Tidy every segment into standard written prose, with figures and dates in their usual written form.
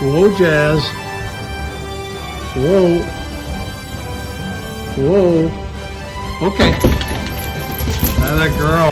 Whoa, Jazz. Whoa. Whoa. Okay. That girl.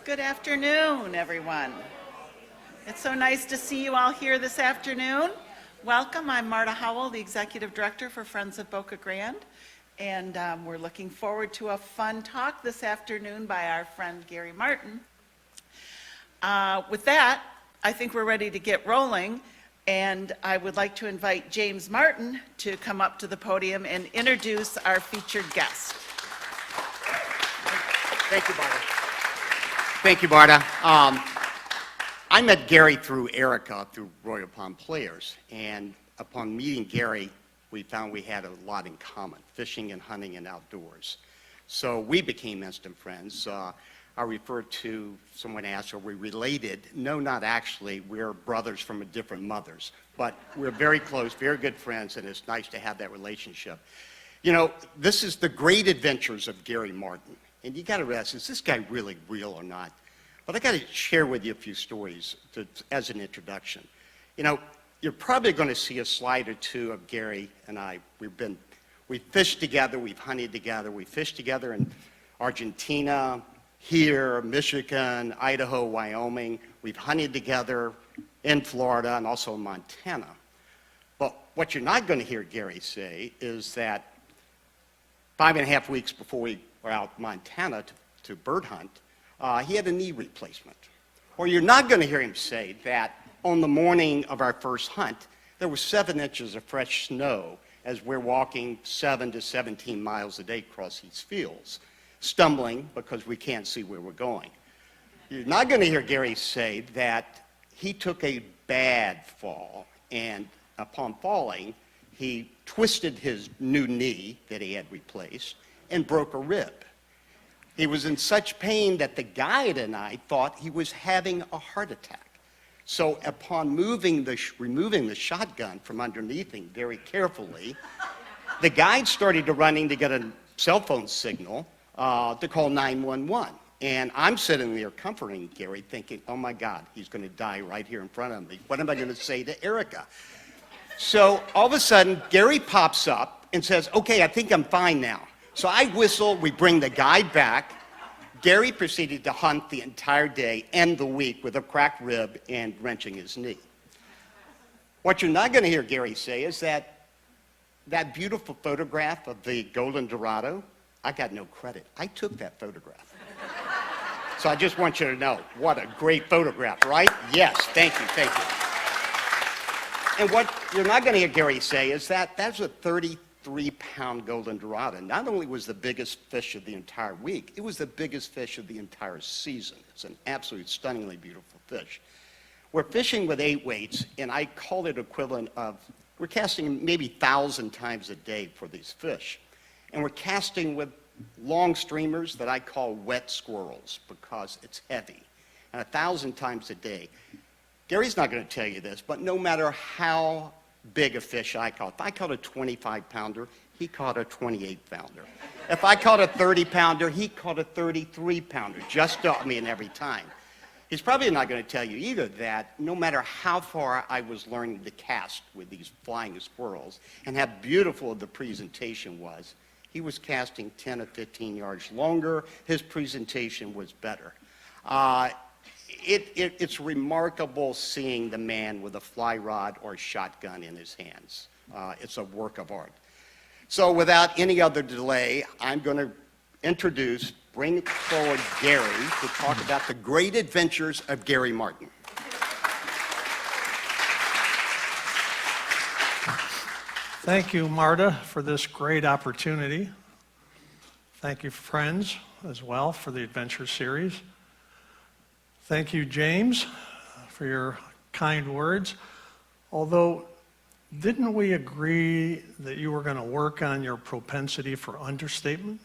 Good afternoon, everyone. It's so nice to see you all here this afternoon. Welcome. I'm Marta Howell, the Executive Director for Friends of Boca Grande, and we're looking forward to a fun talk this afternoon by our friend Gary Martin. With that, I think we're ready to get rolling, and I would like to invite James Martin to come up to the podium and introduce our featured guest. Thank you, Marta. Thank you, Marta. I met Gary through Erica, through Royal Palm Players, and upon meeting Gary, we found we had a lot in common, fishing and hunting and outdoors. So we became instant friends. I refer to, someone asked, are we related? No, not actually. We're brothers from different mothers, but we're very close, very good friends, and it's nice to have that relationship. You know, this is the great adventures of Gary Martin. And you got to ask, is this guy really real or not? But I got to share with you a few stories as an introduction. You know, you're probably going to see a slide or two of Gary and I. We've fished together, we've hunted together, we fished together in Argentina, here, Michigan, Idaho, Wyoming. We've hunted together in Florida and also in Montana. But what you're not going to hear Gary say is that 5.5 weeks before we were out in Montana to bird hunt, he had a knee replacement. Or you're not going to hear him say that on the morning of our first hunt, there was 7 inches of fresh snow as we're walking 7 to 17 miles a day across these fields, stumbling because we can't see where we're going. You're not going to hear Gary say that he took a bad fall, and upon falling, he twisted his new knee that he had replaced and broke a rib. He was in such pain that the guide and I thought he was having a heart attack. So upon removing the shotgun from underneath him very carefully, the guide started to running to get a cell phone signal to call 911. And I'm sitting there comforting Gary thinking, oh my God, he's going to die right here in front of me. What am I going to say to Erica? So all of a sudden, Gary pops up and says, okay, I think I'm fine now. So I whistle, we bring the guide back. Gary proceeded to hunt the entire day and the week with a cracked rib and wrenching his knee. What you're not going to hear Gary say is that beautiful photograph of the golden Dorado, I got no credit. I took that photograph. So I just want you to know, what a great photograph, right? Yes, thank you, thank you. And what you're not going to hear Gary say is that that's a 33-pound golden Dorado. Not only was the biggest fish of the entire week, it was the biggest fish of the entire season. It's an absolutely stunningly beautiful fish. We're fishing with 8 weights, and I call it equivalent of, we're casting maybe 1,000 times a day for these fish. And we're casting with long streamers that I call wet squirrels because it's heavy, and 1,000 times a day. Gary's not going to tell you this, but no matter how big a fish I caught, if I caught a 25-pounder, he caught a 28-pounder. If I caught a 30-pounder, he caught a 33-pounder, just every time. He's probably not going to tell you either that no matter how far I was learning to cast with these flying squirrels and how beautiful the presentation was, he was casting 10 or 15 yards longer. His presentation was better. It's remarkable seeing the man with a fly rod or shotgun in his hands. It's a work of art. So without any other delay, I'm going to bring forward Gary to talk about the great adventures of Gary Martin. Thank you, Marta, for this great opportunity. Thank you, friends, as well, for the Adventure Series. Thank you, James, for your kind words. Although, didn't we agree that you were going to work on your propensity for understatement?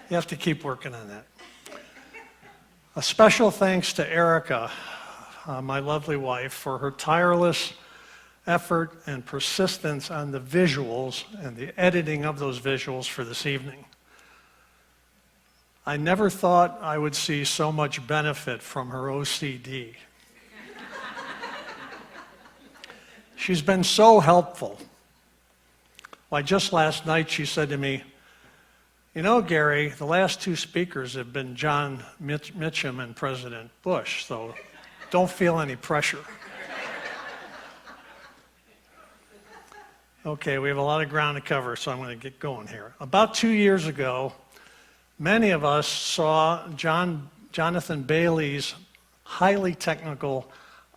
You have to keep working on that. A special thanks to Erica, my lovely wife, for her tireless effort and persistence on the visuals and the editing of those visuals for this evening. I never thought I would see so much benefit from her OCD. She's been so helpful. Why, just last night she said to me, you know, Gary, the last 2 speakers have been John Mitchum and President Bush, so don't feel any pressure. Okay, we have a lot of ground to cover, so I'm going to get going here. About 2 years ago, many of us saw Jonathan Bailey's highly technical,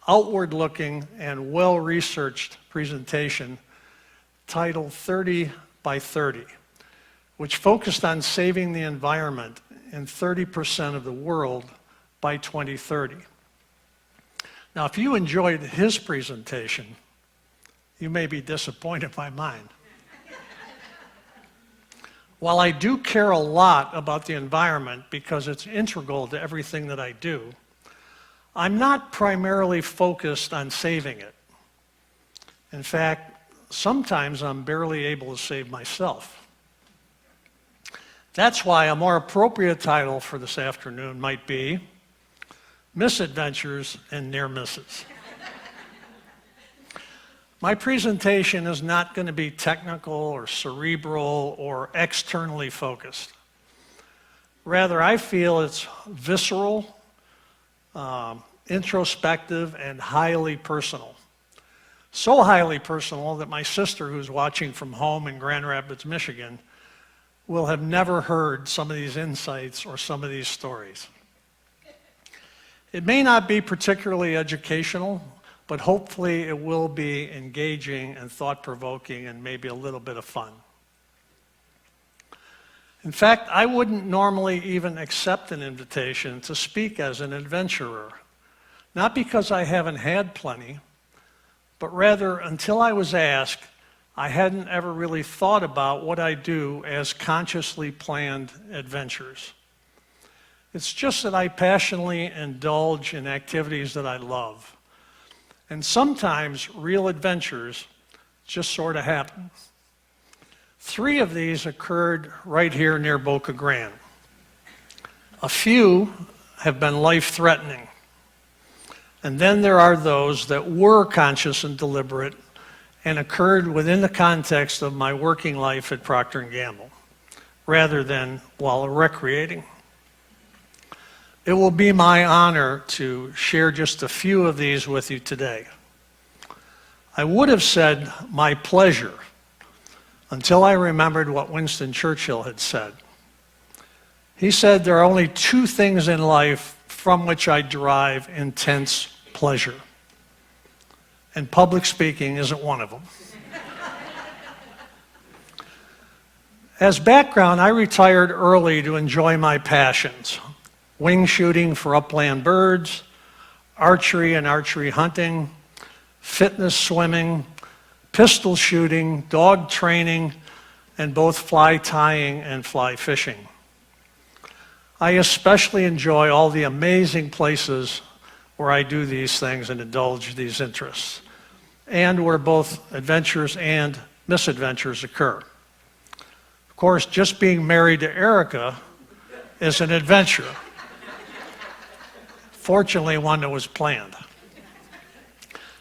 outward-looking, and well-researched presentation titled 30 by 30, which focused on saving the environment in 30% of the world by 2030. Now, if you enjoyed his presentation, you may be disappointed by mine. While I do care a lot about the environment because it's integral to everything that I do, I'm not primarily focused on saving it. In fact, sometimes I'm barely able to save myself. That's why a more appropriate title for this afternoon might be Misadventures and Near Misses. My presentation is not going to be technical or cerebral or externally focused. Rather, I feel it's visceral, introspective, and highly personal. So highly personal that my sister, who's watching from home in Grand Rapids, Michigan, will have never heard some of these insights or some of these stories. It may not be particularly educational, but hopefully it will be engaging and thought-provoking and maybe a little bit of fun. In fact, I wouldn't normally even accept an invitation to speak as an adventurer, not because I haven't had plenty, but rather until I was asked, I hadn't ever really thought about what I do as consciously planned adventures. It's just that I passionately indulge in activities that I love. And sometimes real adventures just sort of happen. 3 of these occurred right here near Boca Grande. A few have been life-threatening. And then there are those that were conscious and deliberate and occurred within the context of my working life at Procter & Gamble, rather than while recreating. It will be my honor to share just a few of these with you today. I would have said my pleasure until I remembered what Winston Churchill had said. He said there are only 2 things in life from which I derive intense pleasure. And public speaking isn't one of them. As background, I retired early to enjoy my passions: wing shooting for upland birds, archery and archery hunting, fitness swimming, pistol shooting, dog training, and both fly tying and fly fishing. I especially enjoy all the amazing places where I do these things and indulge these interests, and where both adventures and misadventures occur. Of course, just being married to Erica is an adventure. Fortunately, one that was planned.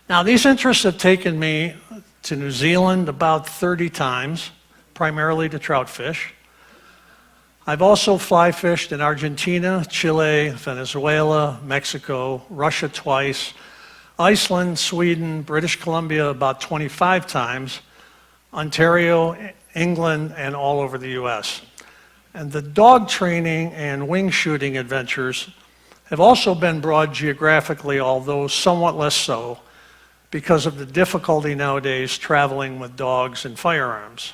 Now, these interests have taken me to New Zealand about 30 times, primarily to trout fish. I've also fly fished in Argentina, Chile, Venezuela, Mexico, Russia twice, Iceland, Sweden, British Columbia about 25 times, Ontario, England, and all over the US. And the dog training and wing shooting adventures have also been broad geographically, although somewhat less so, because of the difficulty nowadays traveling with dogs and firearms.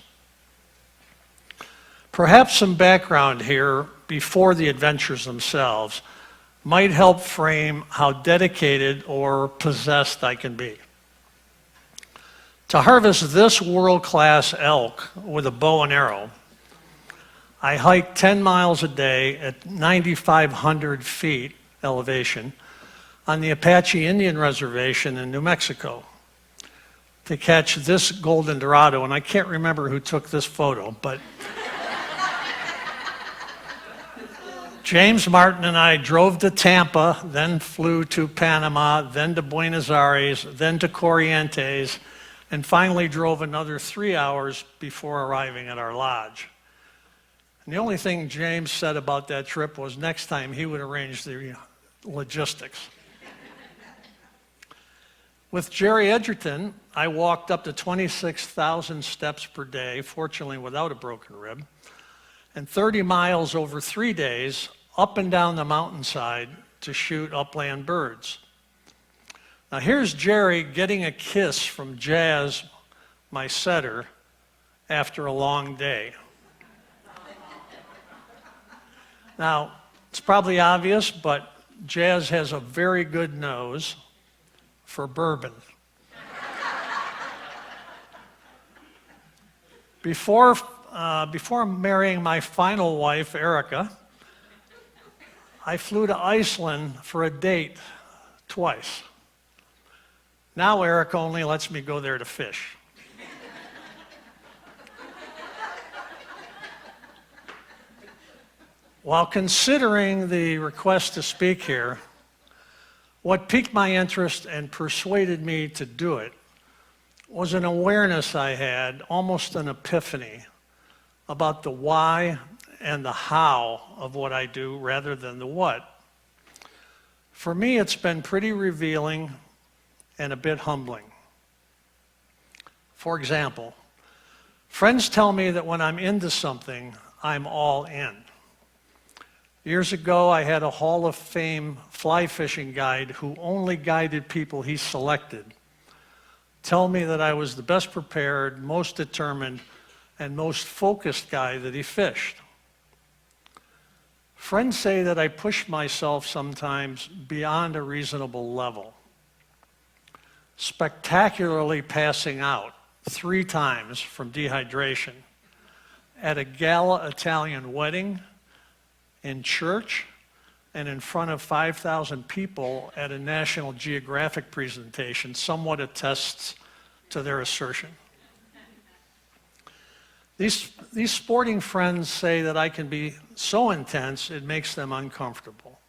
Perhaps some background here before the adventures themselves might help frame how dedicated or possessed I can be. To harvest this world-class elk with a bow and arrow, I hiked 10 miles a day at 9,500 feet elevation on the Apache Indian Reservation in New Mexico to catch this golden dorado, and I can't remember who took this photo, but James Martin and I drove to Tampa, then flew to Panama, then to Buenos Aires, then to Corrientes, and finally drove another 3 hours before arriving at our lodge. And the only thing James said about that trip was next time he would arrange the logistics. With Jerry Edgerton, I walked up to 26,000 steps per day, fortunately without a broken rib, and 30 miles over 3 days, up and down the mountainside to shoot upland birds. Now here's Jerry getting a kiss from Jazz, my setter, after a long day. Now, it's probably obvious, but Jazz has a very good nose for bourbon. Before marrying my final wife, Erica, I flew to Iceland for a date twice. Now Erica only lets me go there to fish. While considering the request to speak here, what piqued my interest and persuaded me to do it was an awareness I had, almost an epiphany, about the why and the how of what I do rather than the what. For me, it's been pretty revealing and a bit humbling. For example, friends tell me that when I'm into something, I'm all in. Years ago, I had a Hall of Fame fly fishing guide who only guided people he selected tell me that I was the best prepared, most determined, and most focused guy that he fished. Friends say that I push myself sometimes beyond a reasonable level, spectacularly passing out 3 times from dehydration at a gala Italian wedding, in church, and in front of 5,000 people at a National Geographic presentation somewhat attests to their assertion. These sporting friends say that I can be so intense it makes them uncomfortable.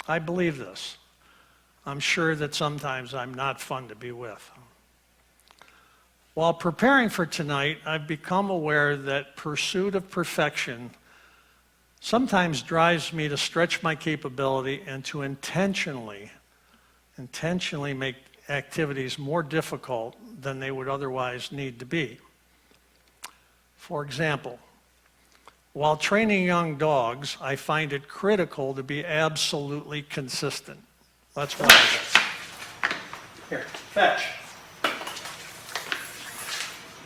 I believe this. I'm sure that sometimes I'm not fun to be with. While preparing for tonight, I've become aware that pursuit of perfection sometimes drives me to stretch my capability and to intentionally make activities more difficult than they would otherwise need to be. For example, while training young dogs, I find it critical to be absolutely consistent. That's why I do. Here, fetch.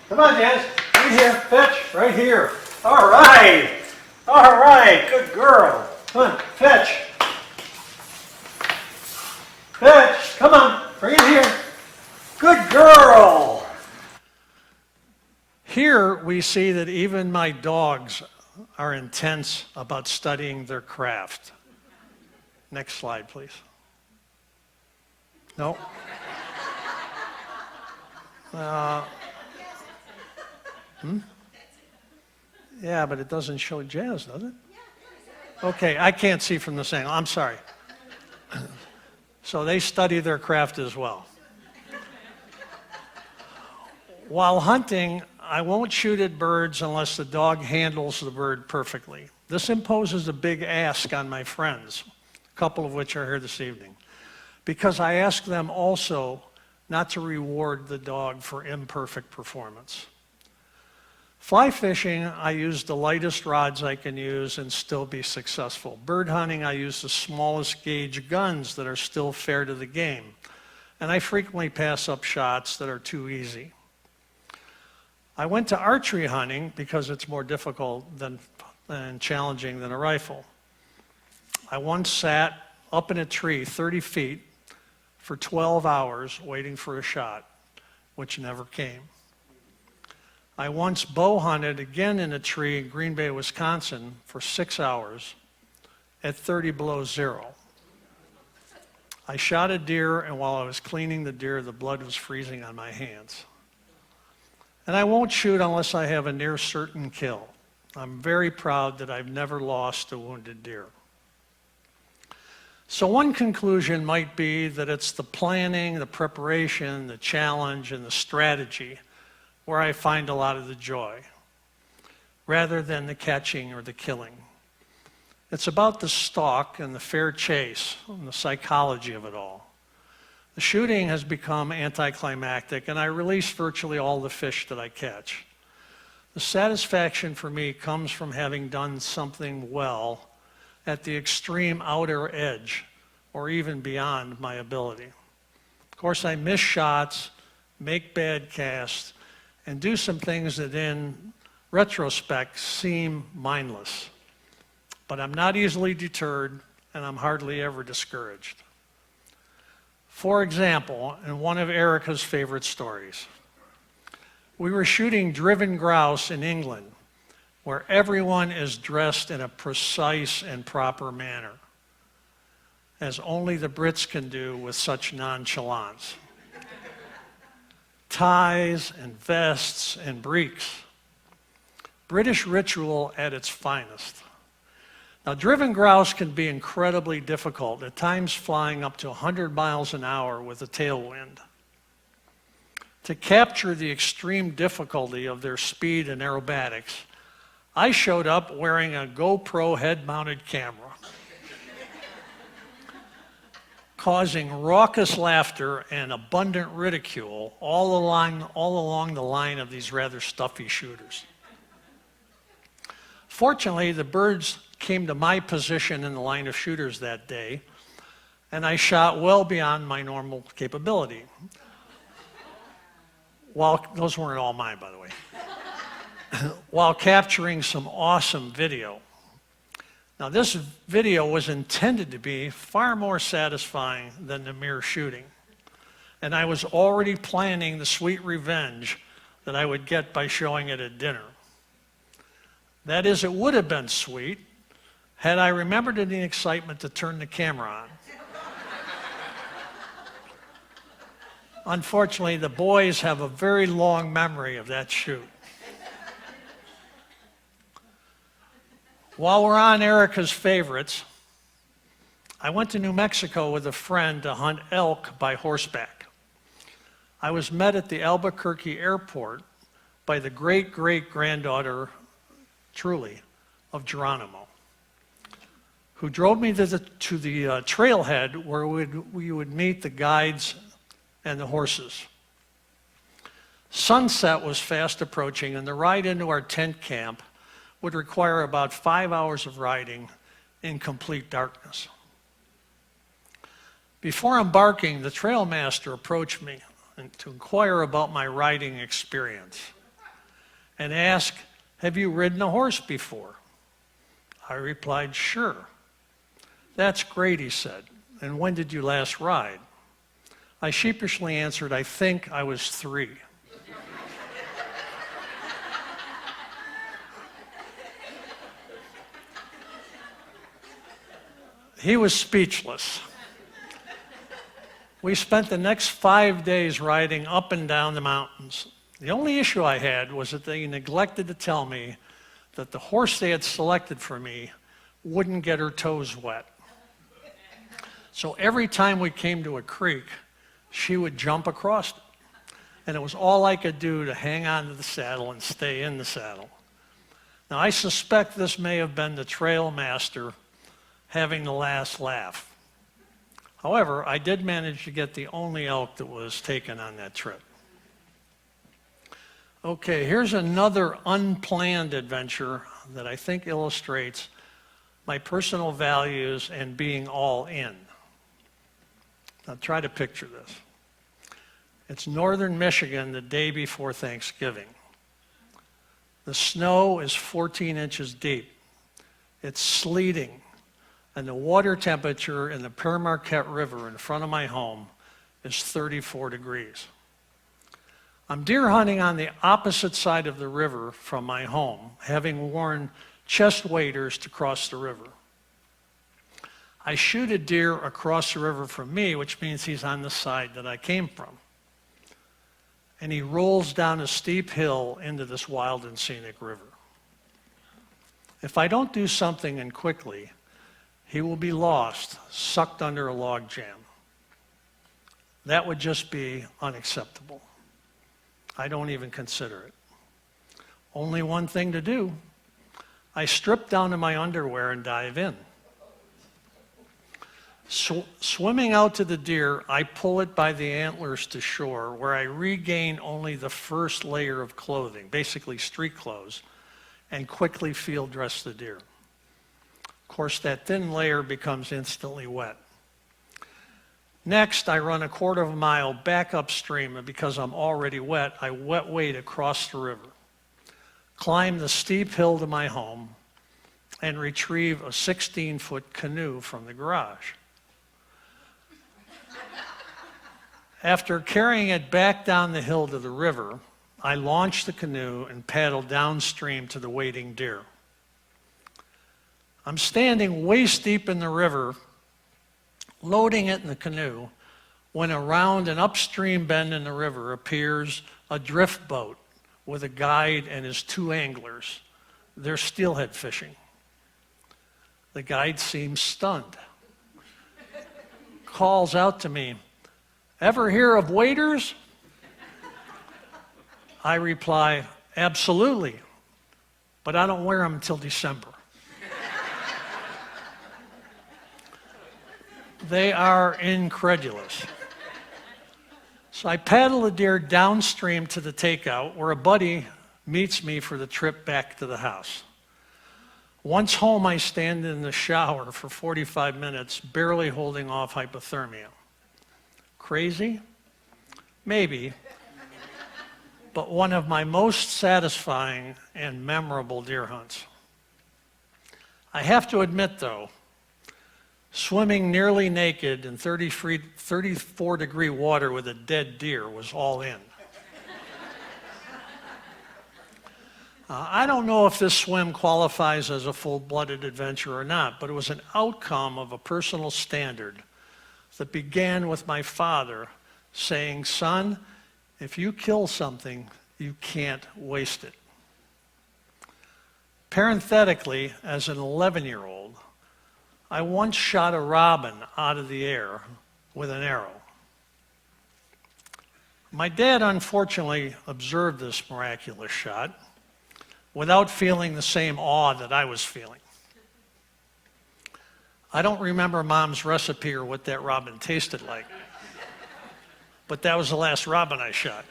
Come on, Janice. Right here, fetch, right here. All right. All right, good girl. Come on, fetch. Fetch, come on, bring it here. Good girl. Here we see that even my dogs are intense about studying their craft. Next slide, please. No. Yeah, but it doesn't show Jazz, does it? Okay, I can't see from this angle. I'm sorry. So they study their craft as well. While hunting, I won't shoot at birds unless the dog handles the bird perfectly. This imposes a big ask on my friends, a couple of which are here this evening, because I ask them also not to reward the dog for imperfect performance. Fly fishing, I use the lightest rods I can use and still be successful. Bird hunting, I use the smallest gauge guns that are still fair to the game. And I frequently pass up shots that are too easy. I went to archery hunting because it's more difficult and challenging than a rifle. I once sat up in a tree 30 feet for 12 hours waiting for a shot, which never came. I once bow hunted again in a tree in Green Bay, Wisconsin for 6 hours at 30 below zero. I shot a deer, and while I was cleaning the deer, the blood was freezing on my hands. And I won't shoot unless I have a near certain kill. I'm very proud that I've never lost a wounded deer. So one conclusion might be that it's the planning, the preparation, the challenge, and the strategy where I find a lot of the joy, rather than the catching or the killing. It's about the stalk and the fair chase and the psychology of it all. The shooting has become anticlimactic, and I release virtually all the fish that I catch. The satisfaction for me comes from having done something well at the extreme outer edge, or even beyond my ability. Of course, I miss shots, make bad casts, and do some things that in retrospect seem mindless. But I'm not easily deterred, and I'm hardly ever discouraged. For example, in one of Erica's favorite stories, we were shooting driven grouse in England, where everyone is dressed in a precise and proper manner, as only the Brits can do with such nonchalance. Ties and vests and breeks. British ritual at its finest. Now, driven grouse can be incredibly difficult, at times flying up to 100 miles an hour with a tailwind. To capture the extreme difficulty of their speed and aerobatics, I showed up wearing a GoPro head-mounted camera. causing raucous laughter and abundant ridicule all along the line of these rather stuffy shooters. Fortunately, the birds came to my position in the line of shooters that day, and I shot well beyond my normal capability. Those weren't all mine, by the way. While capturing some awesome video. Now, this video was intended to be far more satisfying than the mere shooting. And I was already planning the sweet revenge that I would get by showing it at dinner. That is, it would have been sweet had I remembered in the excitement to turn the camera on. Unfortunately, the boys have a very long memory of that shoot. While we're on Erica's favorites, I went to New Mexico with a friend to hunt elk by horseback. I was met at the Albuquerque airport by the great-great-granddaughter, truly, of Geronimo, who drove me to the trailhead where we would meet the guides and the horses. Sunset was fast approaching, and the ride into our tent camp would require about 5 hours of riding in complete darkness. Before embarking, the trail master approached me to inquire about my riding experience and asked, "Have you ridden a horse before?" I replied, "Sure." "That's great," he said. "And when did you last ride?" I sheepishly answered, "I think I was 3." He was speechless. We spent the next 5 days riding up and down the mountains. The only issue I had was that they neglected to tell me that the horse they had selected for me wouldn't get her toes wet. So every time we came to a creek, she would jump across it. And it was all I could do to hang on to the saddle and stay in the saddle. Now, I suspect this may have been the trail master having the last laugh. However, I did manage to get the only elk that was taken on that trip. Okay, here's another unplanned adventure that I think illustrates my personal values and being all in. Now try to picture this. It's northern Michigan the day before Thanksgiving. The snow is 14 inches deep. It's sleeting, and the water temperature in the Pere Marquette River in front of my home is 34 degrees. I'm deer hunting on the opposite side of the river from my home, having worn chest waders to cross the river. I shoot a deer across the river from me, which means he's on the side that I came from. And he rolls down a steep hill into this wild and scenic river. If I don't do something and quickly, he will be lost, sucked under a log jam. That would just be unacceptable. I don't even consider it. Only one thing to do. I strip down to my underwear and dive in. Swimming out to the deer, I pull it by the antlers to shore, where I regain only the first layer of clothing, basically street clothes, and quickly field dress the deer. Of course, that thin layer becomes instantly wet. Next, I run a quarter of a mile back upstream, and because I'm already wet, I wet wade across the river, climb the steep hill to my home, and retrieve a 16-foot canoe from the garage. After carrying it back down the hill to the river, I launch the canoe and paddle downstream to the waiting deer. I'm standing waist deep in the river, loading it in the canoe, when around an upstream bend in the river appears a drift boat with a guide and his 2 anglers. They're steelhead fishing. The guide seems stunned. Calls out to me, "Ever hear of waders?" I reply, "Absolutely, but I don't wear them until December." They are incredulous. So I paddle the deer downstream to the takeout where a buddy meets me for the trip back to the house. Once home, I stand in the shower for 45 minutes, barely holding off hypothermia. Crazy? Maybe. But one of my most satisfying and memorable deer hunts. I have to admit, though, swimming nearly naked in 34-degree water with a dead deer was all in. I don't know if this swim qualifies as a full-blooded adventure or not, but it was an outcome of a personal standard that began with my father saying, "Son, if you kill something, you can't waste it." Parenthetically, as an 11-year-old, I once shot a robin out of the air with an arrow. My dad unfortunately observed this miraculous shot without feeling the same awe that I was feeling. I don't remember Mom's recipe or what that robin tasted like, but that was the last robin I shot.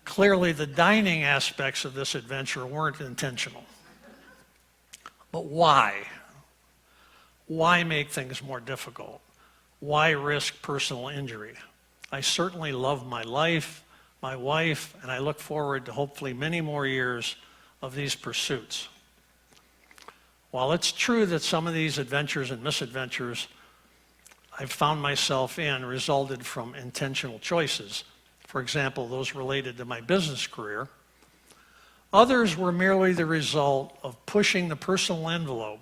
Clearly, the dining aspects of this adventure weren't intentional. But why? Why make things more difficult? Why risk personal injury? I certainly love my life, my wife, and I look forward to hopefully many more years of these pursuits. While it's true that some of these adventures and misadventures I've found myself in resulted from intentional choices, for example, those related to my business career, others were merely the result of pushing the personal envelope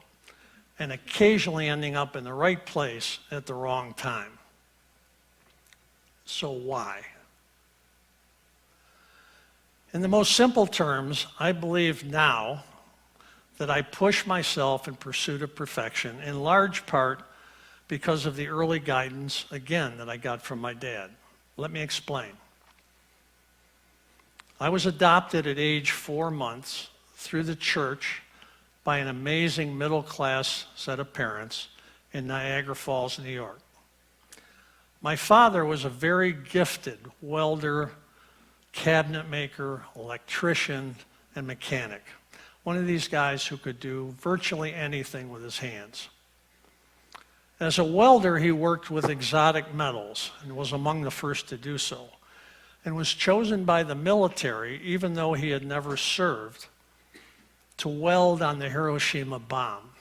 and occasionally ending up in the right place at the wrong time. So why? In the most simple terms, I believe now that I push myself in pursuit of perfection, in large part because of the early guidance, again, that I got from my dad. Let me explain. I was adopted at age 4 months through the church by an amazing middle-class set of parents in Niagara Falls, New York. My father was a very gifted welder, cabinet maker, electrician, and mechanic. One of these guys who could do virtually anything with his hands. As a welder, he worked with exotic metals and was among the first to do so, and was chosen by the military, even though he had never served, to weld on the Hiroshima bomb.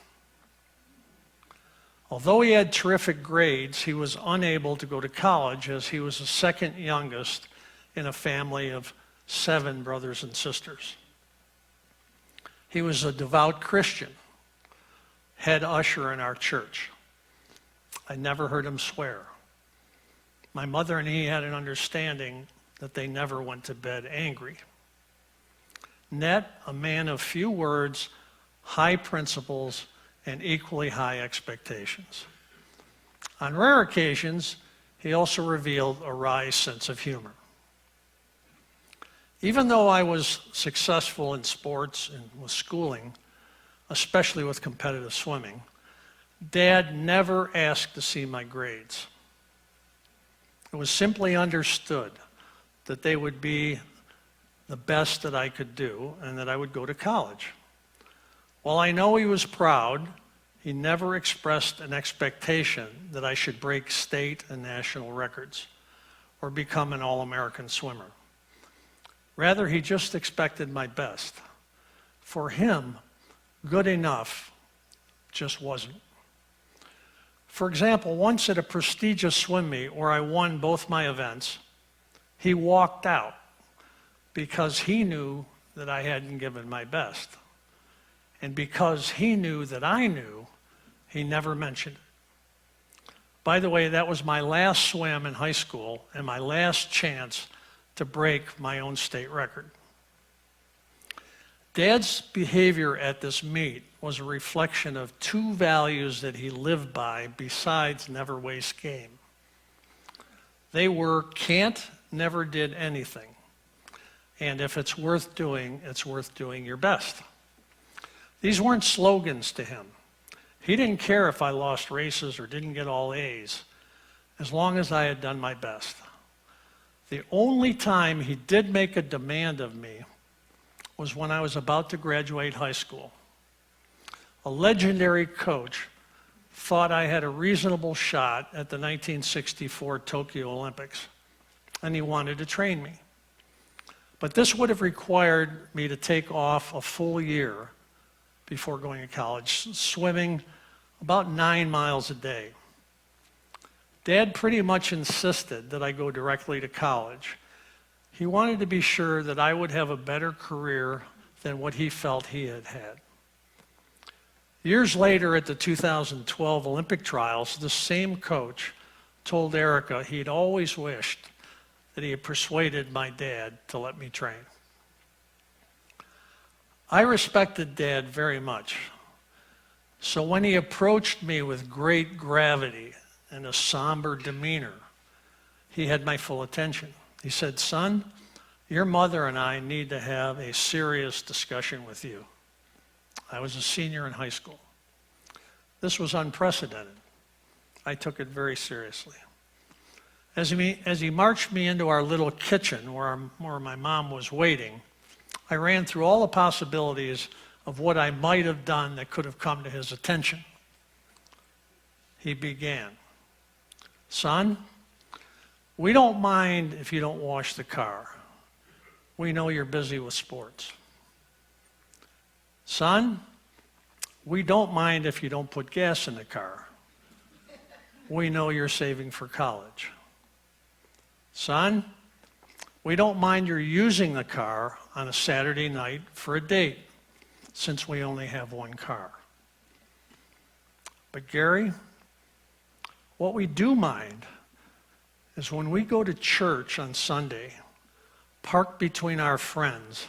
Although he had terrific grades, he was unable to go to college as he was the second youngest in a family of 7 brothers and sisters. He was a devout Christian, head usher in our church. I never heard him swear. My mother and he had an understanding that they never went to bed angry. Net, a man of few words, high principles, and equally high expectations. On rare occasions, he also revealed a wry sense of humor. Even though I was successful in sports and with schooling, especially with competitive swimming, Dad never asked to see my grades. It was simply understood that they would be the best that I could do and that I would go to college. While I know he was proud, he never expressed an expectation that I should break state and national records or become an all-American swimmer. Rather, he just expected my best. For him, good enough just wasn't. For example, once at a prestigious swim meet where I won both my events, he walked out because he knew that I hadn't given my best. And because he knew that I knew, he never mentioned it. By the way, that was my last swim in high school and my last chance to break my own state record. Dad's behavior at this meet was a reflection of 2 values that he lived by besides never waste game. They were can't, never did anything. And if it's worth doing your best. These weren't slogans to him. He didn't care if I lost races or didn't get all A's, as long as I had done my best. The only time he did make a demand of me was when I was about to graduate high school. A legendary coach thought I had a reasonable shot at the 1964 Tokyo Olympics, and he wanted to train me. But this would have required me to take off a full year before going to college, swimming about 9 miles a day. Dad pretty much insisted that I go directly to college. He wanted to be sure that I would have a better career than what he felt he had had. Years later at the 2012 Olympic trials, the same coach told Erica he'd always wished that he had persuaded my dad to let me train. I respected Dad very much. So when he approached me with great gravity and a somber demeanor, he had my full attention. He said, "Son, your mother and I need to have a serious discussion with you." I was a senior in high school. This was unprecedented. I took it very seriously. As he marched me into our little kitchen where my mom was waiting, I ran through all the possibilities of what I might have done that could have come to his attention. He began, "Son, we don't mind if you don't wash the car. We know you're busy with sports. Son, we don't mind if you don't put gas in the car. We know you're saving for college. Son, we don't mind you're using the car on a Saturday night for a date, since we only have one car. But Gary, what we do mind is when we go to church on Sunday, park between our friends,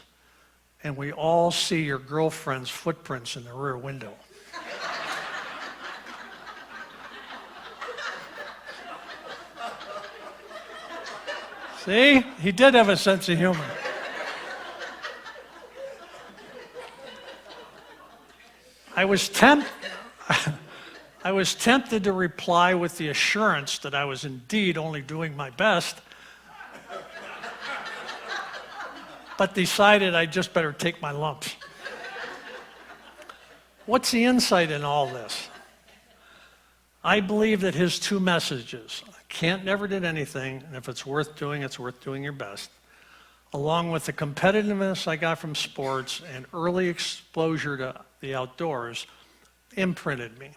and we all see your girlfriend's footprints in the rear window." See, he did have a sense of humor. I was tempted to reply with the assurance that I was indeed only doing my best, but decided I'd just better take my lumps. What's the insight in all this? I believe that his two messages, can't never did anything, and if it's worth doing your best, along with the competitiveness I got from sports and early exposure to the outdoors, imprinted me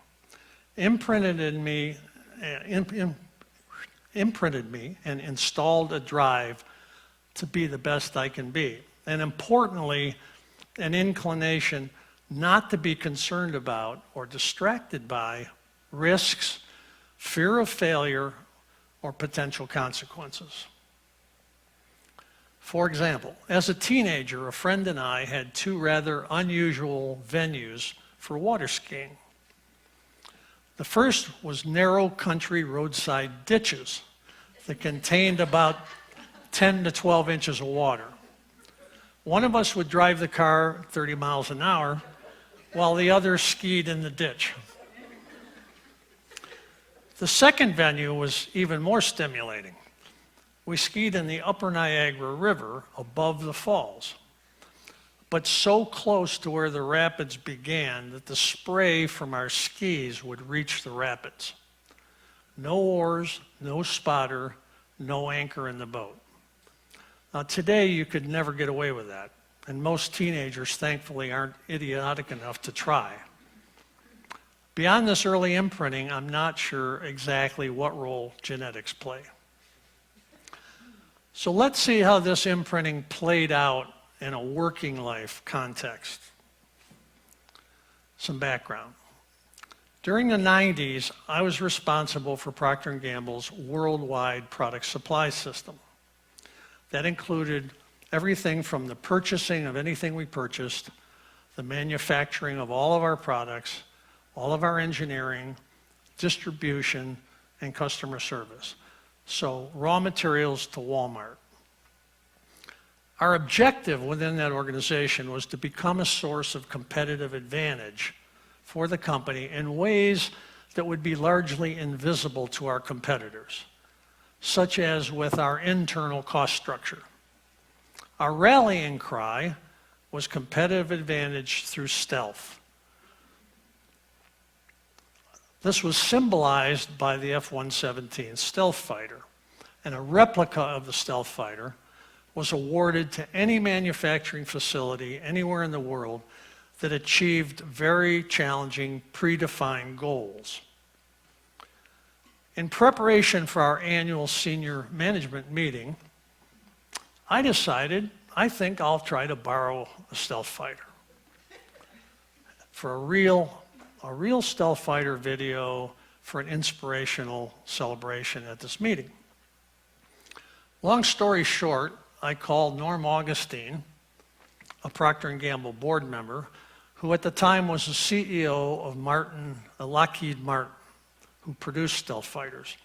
and installed a drive to be the best I can be. And importantly, an inclination not to be concerned about or distracted by risks, fear of failure, or potential consequences. For example, as a teenager, a friend and I had two rather unusual venues for water skiing. The first was narrow country roadside ditches that contained about 10 to 12 inches of water. One of us would drive the car 30 miles an hour while the other skied in the ditch. The second venue was even more stimulating. We skied in the upper Niagara River above the falls, but so close to where the rapids began that the spray from our skis would reach the rapids. No oars, no spotter, no anchor in the boat. Now today you could never get away with that, and most teenagers thankfully aren't idiotic enough to try. Beyond this early imprinting, I'm not sure exactly what role genetics play. So let's see how this imprinting played out in a working life context. Some background. During the 90s, I was responsible for Procter & Gamble's worldwide product supply system. That included everything from the purchasing of anything we purchased, the manufacturing of all of our products, all of our engineering, distribution, and customer service. So raw materials to Walmart. Our objective within that organization was to become a source of competitive advantage for the company in ways that would be largely invisible to our competitors, such as with our internal cost structure. Our rallying cry was competitive advantage through stealth. This was symbolized by the F-117 stealth fighter, and a replica of the stealth fighter was awarded to any manufacturing facility anywhere in the world that achieved very challenging predefined goals. In preparation for our annual senior management meeting, I decided I think I'll try to borrow a stealth fighter for a real stealth fighter video for an inspirational celebration at this meeting. Long story short, I called Norm Augustine, a Procter & Gamble board member, who at the time was the CEO of Lockheed Martin, who produced stealth fighters.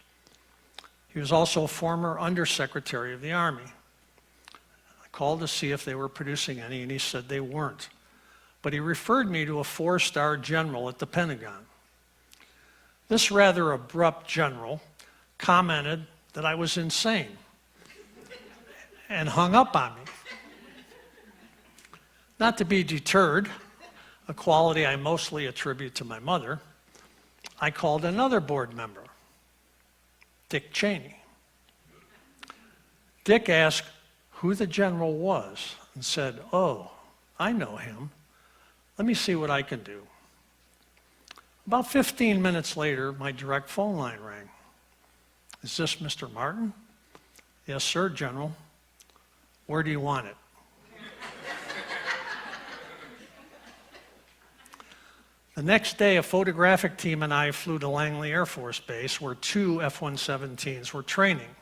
He was also a former Undersecretary of the Army. I called to see if they were producing any, and he said they weren't. But he referred me to a 4-star general at the Pentagon. This rather abrupt general commented that I was insane and hung up on me. Not to be deterred, a quality I mostly attribute to my mother, I called another board member, Dick Cheney. Dick asked who the general was and said, "Oh, I know him. Let me see what I can do." About 15 minutes later, my direct phone line rang. "Is this Mr. Martin?" "Yes, sir, General." "Where do you want it?" The next day, a photographic team and I flew to Langley Air Force Base, where 2 F-117s were training.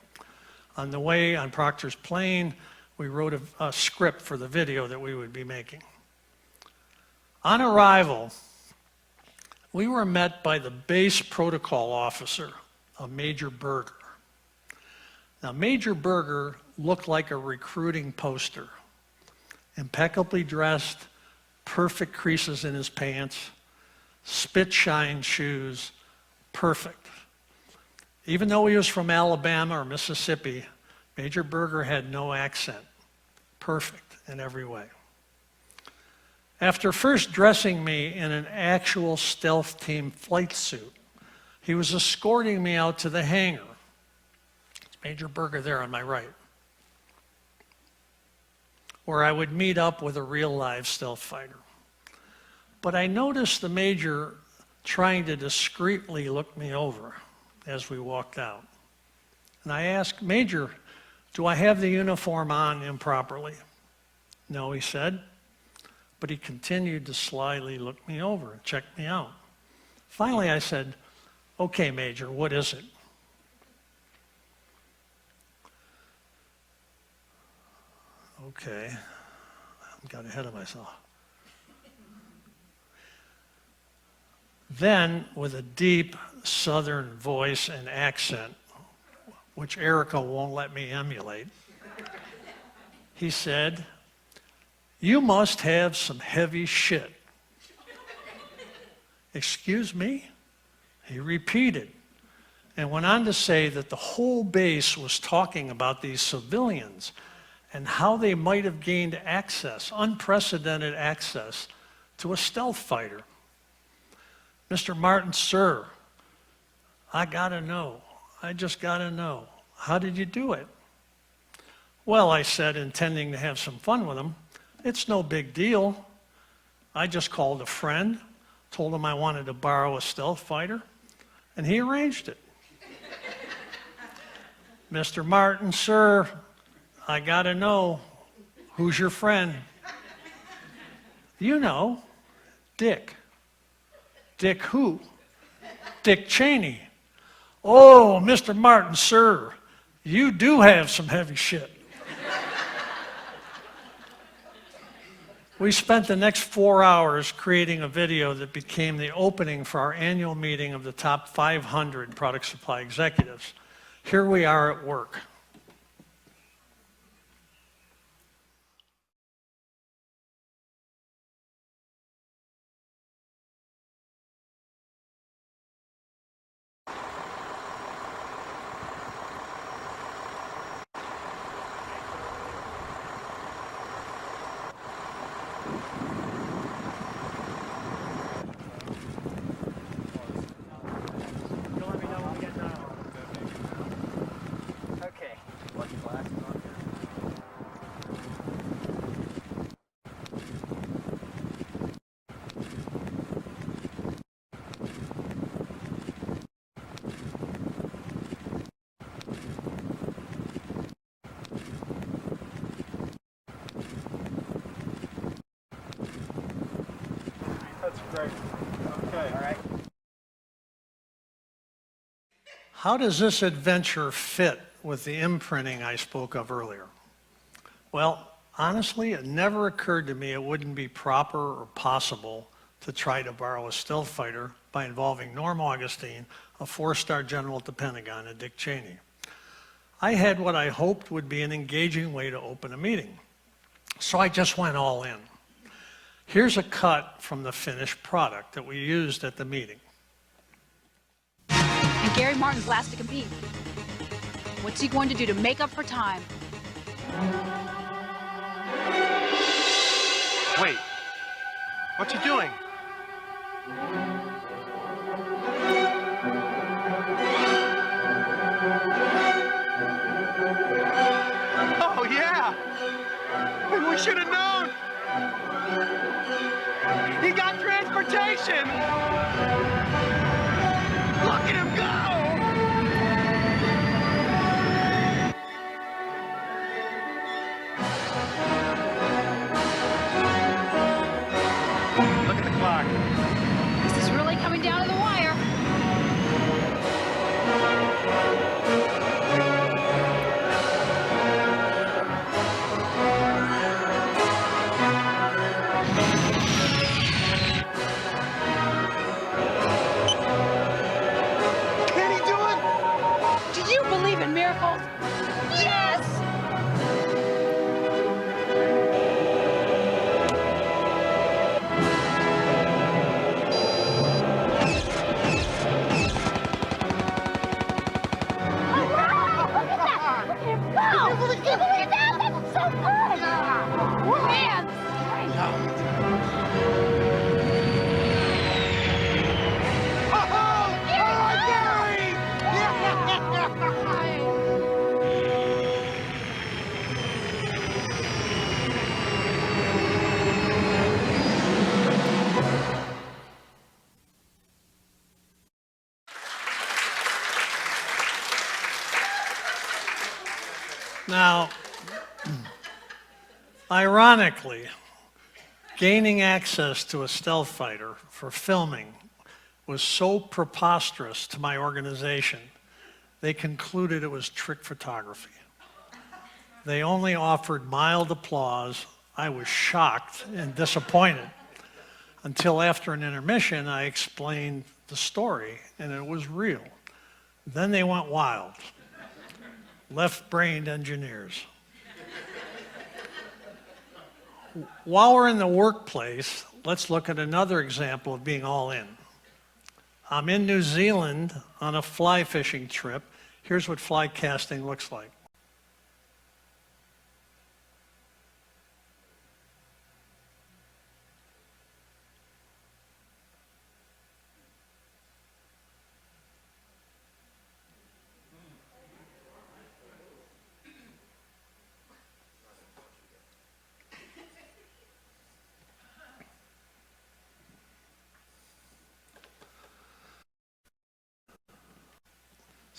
On the way on Proctor's plane, we wrote a script for the video that we would be making. On arrival, we were met by the base protocol officer, a Major Berger. Now, Major Berger looked like a recruiting poster. Impeccably dressed, perfect creases in his pants, spit-shine shoes, perfect. Even though he was from Alabama or Mississippi, Major Berger had no accent. Perfect in every way. After first dressing me in an actual stealth team flight suit, he was escorting me out to the hangar. It's Major Berger there on my right, where I would meet up with a real live stealth fighter. But I noticed the Major trying to discreetly look me over as we walked out. And I asked, "Major, do I have the uniform on improperly?" "No," he said. But he continued to slyly look me over and check me out. Finally, I said, "Okay, Major, what is it?" Okay, I got ahead of myself. Then, with a deep Southern voice and accent, which Erica won't let me emulate, he said, "You must have some heavy shit." "Excuse me?" He repeated and went on to say that the whole base was talking about these civilians and how they might have gained access, unprecedented access, to a stealth fighter. "Mr. Martin, sir, I gotta know. I just gotta know. How did you do it?" "Well," I said, intending to have some fun with him, "it's no big deal. I just called a friend, told him I wanted to borrow a stealth fighter, and he arranged it." "Mr. Martin, sir, I gotta know. Who's your friend?" "You know, Dick." "Dick who?" "Dick Cheney." "Oh, Mr. Martin, sir, you do have some heavy shit." We spent the next 4 hours creating a video that became the opening for our annual meeting of the top 500 product supply executives. Here we are at work. You'll let me know when we get done. Okay. That's great. Okay. All right. How does this adventure fit with the imprinting I spoke of earlier? Well, honestly, it never occurred to me it wouldn't be proper or possible to try to borrow a stealth fighter by involving Norm Augustine, a four-star general at the Pentagon, and Dick Cheney. I had what I hoped would be an engaging way to open a meeting, so I just went all in. Here's a cut from the finished product that we used at the meeting. And Gary Martin's last to compete. What's he going to do to make up for time? Wait. What's he doing? Oh, yeah! We should have known! He got transportation! Look at him go! Look at the clock. This is really coming down to the wire. Can he do it? Do you believe in miracles? Yes! Now, ironically, gaining access to a stealth fighter for filming was so preposterous to my organization, they concluded it was trick photography. They only offered mild applause. I was shocked and disappointed until after an intermission, I explained the story, and it was real. Then they went wild. Left-brained engineers. While we're in the workplace, let's look at another example of being all in. I'm in New Zealand on a fly fishing trip. Here's what fly casting looks like.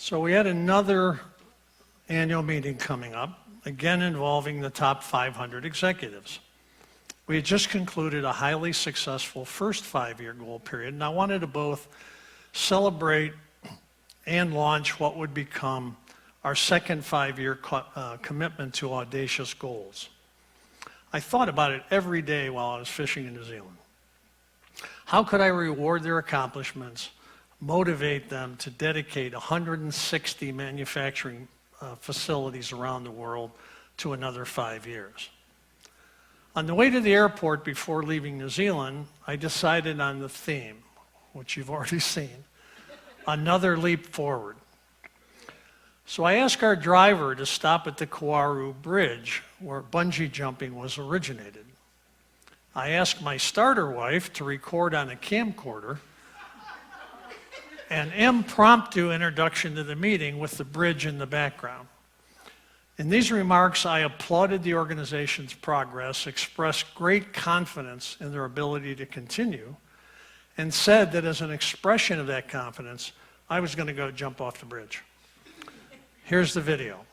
So we had another annual meeting coming up, again involving the top 500 executives. We had just concluded a highly successful first 5-year goal period, and I wanted to both celebrate and launch what would become our second 5-year commitment to audacious goals. I thought about it every day while I was fishing in New Zealand. How could I reward their accomplishments, motivate them to dedicate 160 manufacturing facilities around the world to another 5 years? On the way to the airport before leaving New Zealand, I decided on the theme, which you've already seen, another leap forward. So I asked our driver to stop at the Kauaru Bridge, where bungee jumping was originated. I asked my starter wife to record on a camcorder an impromptu introduction to the meeting with the bridge in the background. In these remarks, I applauded the organization's progress, expressed great confidence in their ability to continue, and said that as an expression of that confidence, I was going to go jump off the bridge. Here's the video.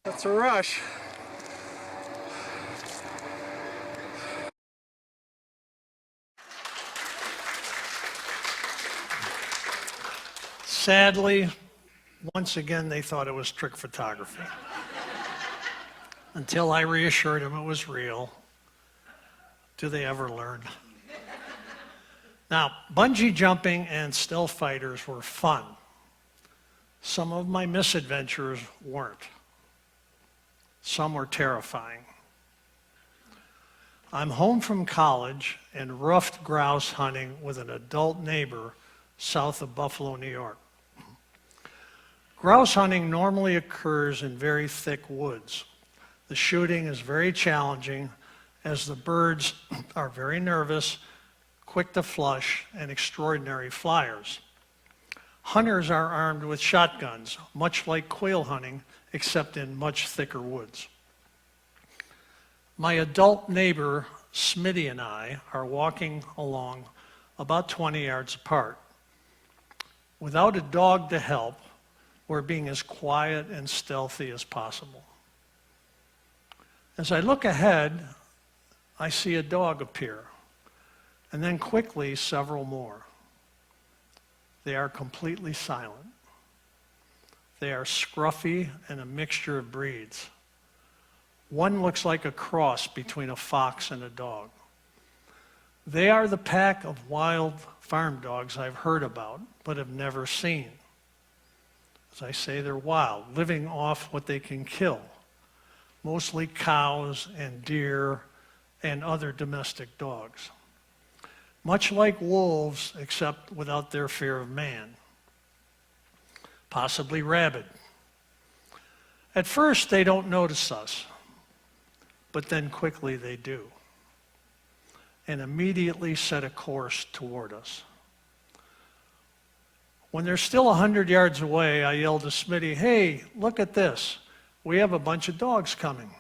That's a rush. Sadly, once again, they thought it was trick photography. Until I reassured them it was real. Do they ever learn? Now, bungee jumping and still fighters were fun. Some of my misadventures weren't. Some were terrifying. I'm home from college and roughed grouse hunting with an adult neighbor south of Buffalo, New York. Grouse hunting normally occurs in very thick woods. The shooting is very challenging as the birds are very nervous, quick to flush, and extraordinary flyers. Hunters are armed with shotguns, much like quail hunting, except in much thicker woods. My adult neighbor, Smitty, and I are walking along about 20 yards apart. Without a dog to help, we're being as quiet and stealthy as possible. As I look ahead, I see a dog appear, and then quickly several more. They are completely silent. They are scruffy and a mixture of breeds. One looks like a cross between a fox and a dog. They are the pack of wild farm dogs I've heard about, but have never seen. As I say, they're wild, living off what they can kill, mostly cows and deer and other domestic dogs. Much like wolves, except without their fear of man. Possibly rabid. At first, they don't notice us, but then quickly they do, and immediately set a course toward us. When they're still 100 yards away, I yell to Smitty, "Hey, look at this. We have a bunch of dogs coming."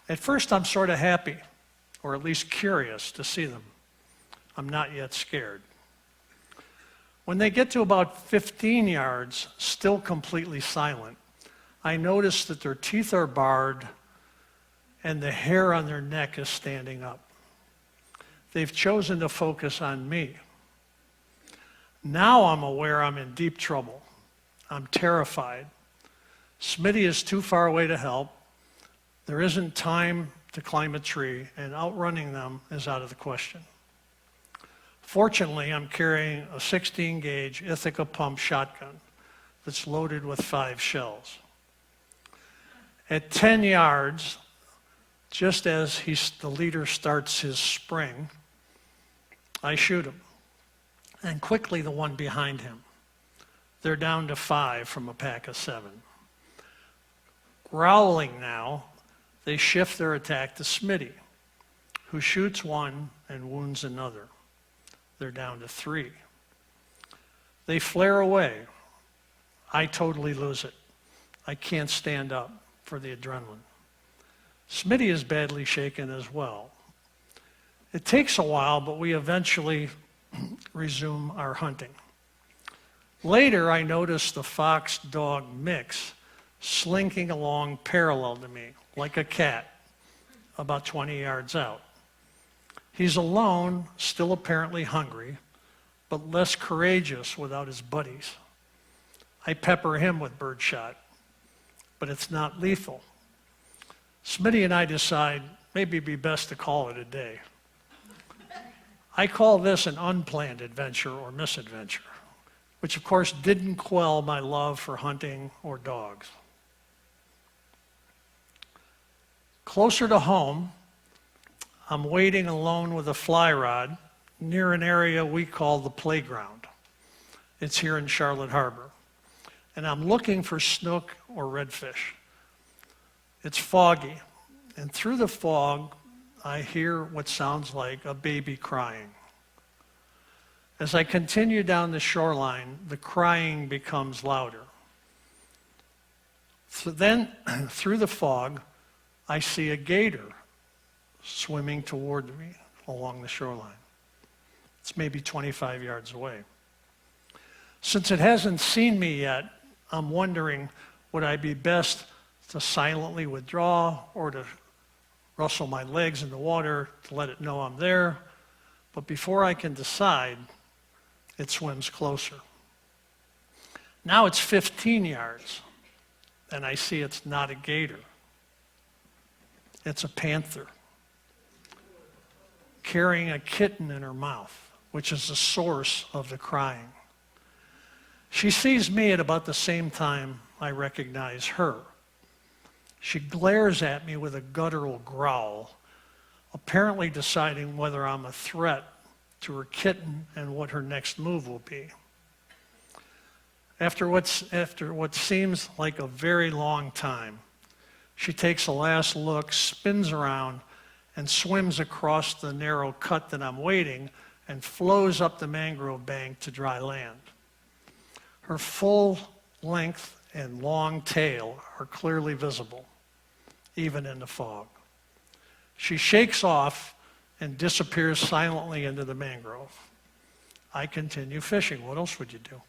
At first, I'm sort of happy, or at least curious to see them. I'm not yet scared. When they get to about 15 yards, still completely silent, I notice that their teeth are barred and the hair on their neck is standing up. They've chosen to focus on me. Now I'm aware I'm in deep trouble. I'm terrified. Smitty is too far away to help. There isn't time to climb a tree, and outrunning them is out of the question. Fortunately, I'm carrying a 16-gauge Ithaca pump shotgun that's loaded with 5 shells. At 10 yards, just as the leader starts his spring, I shoot him, and quickly the one behind him. They're down to 5 from a pack of 7. Growling now, they shift their attack to Smitty, who shoots one and wounds another. They're down to 3. They flare away. I totally lose it. I can't stand up for the adrenaline. Smitty is badly shaken as well. It takes a while, but we eventually resume our hunting. Later, I noticed the fox-dog mix slinking along parallel to me, like a cat, about 20 yards out. He's alone, still apparently hungry, but less courageous without his buddies. I pepper him with birdshot, but it's not lethal. Smitty and I decide maybe it'd be best to call it a day. I call this an unplanned adventure or misadventure, which of course didn't quell my love for hunting or dogs. Closer to home, I'm waiting alone with a fly rod near an area we call the playground. It's here in Charlotte Harbor. And I'm looking for snook or redfish. It's foggy, and through the fog, I hear what sounds like a baby crying. As I continue down the shoreline, the crying becomes louder. So then, through the fog, I see a gator swimming toward me along the shoreline. It's maybe 25 yards away. Since it hasn't seen me yet, I'm wondering, would I be best to silently withdraw or to rustle my legs in the water to let it know I'm there? But before I can decide, it swims closer. Now it's 15 yards, and I see it's not a gator. It's a panther carrying a kitten in her mouth, which is the source of the crying. She sees me at about the same time I recognize her. She glares at me with a guttural growl, apparently deciding whether I'm a threat to her kitten and what her next move will be. After what seems like a very long time, she takes a last look, spins around, and swims across the narrow cut that I'm waiting and flows up the mangrove bank to dry land. Her full length and long tail are clearly visible, even in the fog. She shakes off and disappears silently into the mangrove. I continue fishing. What else would you do?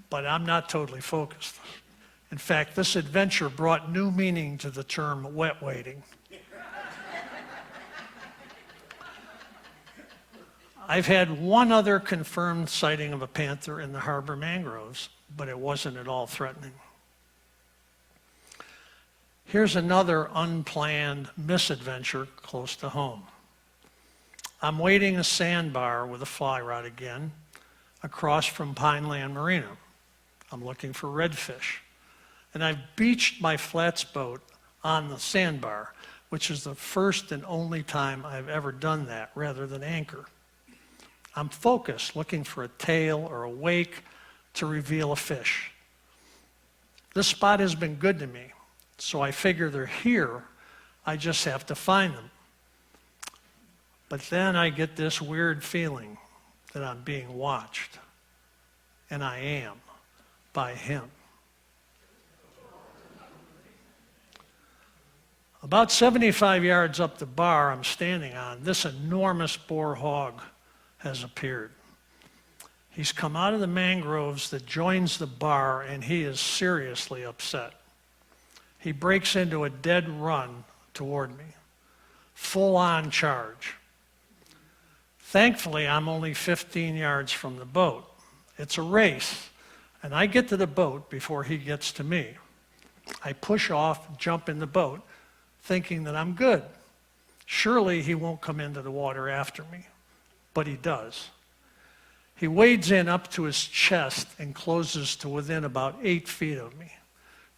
But I'm not totally focused. In fact, this adventure brought new meaning to the term wet waiting. I've had one other confirmed sighting of a panther in the harbor mangroves, but it wasn't at all threatening. Here's another unplanned misadventure close to home. I'm wading a sandbar with a fly rod again across from Pineland Marina. I'm looking for redfish. And I've beached my flats boat on the sandbar, which is the first and only time I've ever done that rather than anchor. I'm focused, looking for a tail or a wake to reveal a fish. This spot has been good to me, so I figure they're here. I just have to find them. But then I get this weird feeling that I'm being watched, and I am, by him. About 75 yards up the bar I'm standing on, this enormous boar hog has appeared. He's come out of the mangroves that joins the bar, and he is seriously upset. He breaks into a dead run toward me, full-on charge. Thankfully, I'm only 15 yards from the boat. It's a race, and I get to the boat before he gets to me. I push off, jump in the boat, thinking that I'm good. Surely he won't come into the water after me, but he does. He wades in up to his chest and closes to within about 8 feet of me,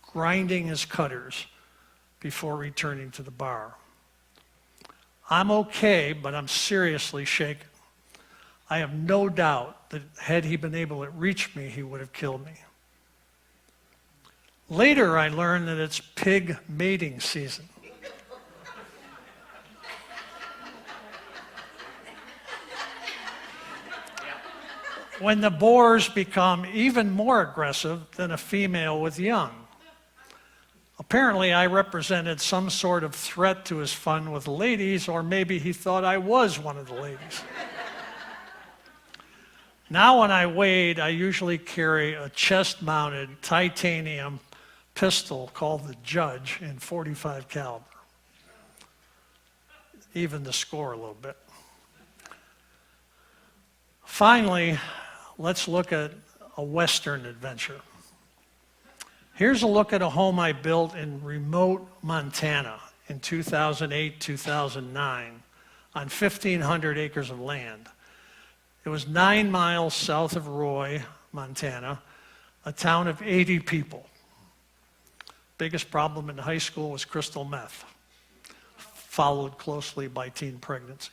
grinding his cutters before returning to the bar. I'm okay, but I'm seriously shaken. I have no doubt that had he been able to reach me, he would have killed me. Later, I learned that it's pig mating season. When the boars become even more aggressive than a female with young. Apparently, I represented some sort of threat to his fun with ladies, or maybe he thought I was one of the ladies. Now when I wade, I usually carry a chest-mounted titanium pistol called the Judge in .45 caliber. Even the score a little bit. Finally, let's look at a Western adventure. Here's a look at a home I built in remote Montana in 2008, 2009 on 1,500 acres of land. It was 9 miles south of Roy, Montana, a town of 80 people. Biggest problem in the high school was crystal meth, followed closely by teen pregnancy.